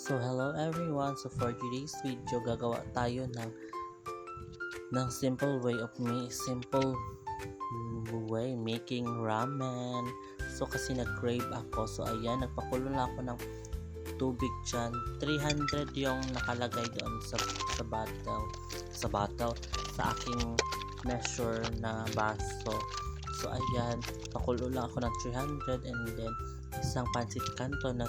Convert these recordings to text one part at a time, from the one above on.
So hello everyone, so for today's video gagawa tayo ng simple way making ramen. So kasi nag-crave ako, so ayan, nagpakulo na ako ng tubig dyan. 300 yung nakalagay doon sa aking measure na baso. So ayan, pakulo lang ako ng 300 and then isang pancit canton na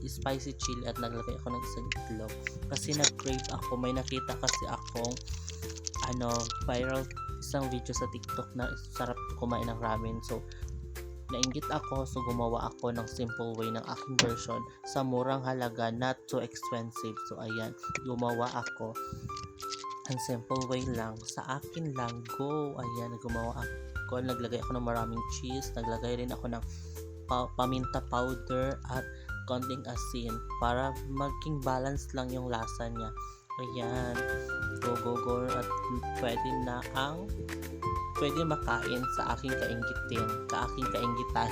spicy chili at naglagay ako ng isang itlog kasi nag-crave ako. May nakita kasi akong viral isang video sa TikTok na sarap kumain ng ramen, so nainggit ako, so gumawa ako ng simple way ng aking version sa murang halaga, not too expensive. So ayan, gumawa ako ang simple way lang, sa akin lang, go. Ayan, gumawa ako, naglagay ako ng maraming cheese, naglagay rin ako ng paminta powder at konting asin para maging balance lang yung lasa niya. Ayan, go at pwede makain sa aking kainggitan.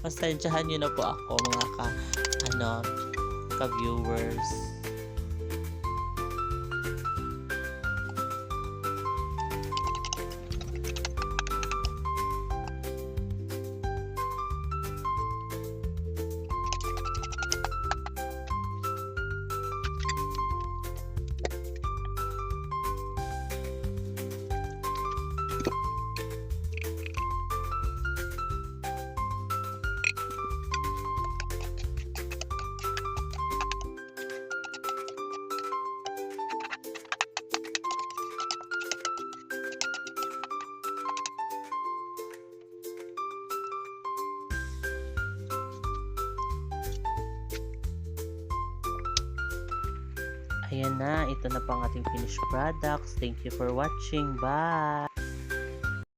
Pasensyahan niyo na po ako mga ka-viewers. Ayan na, ito na po ang ating finished products. Thank you for watching. Bye!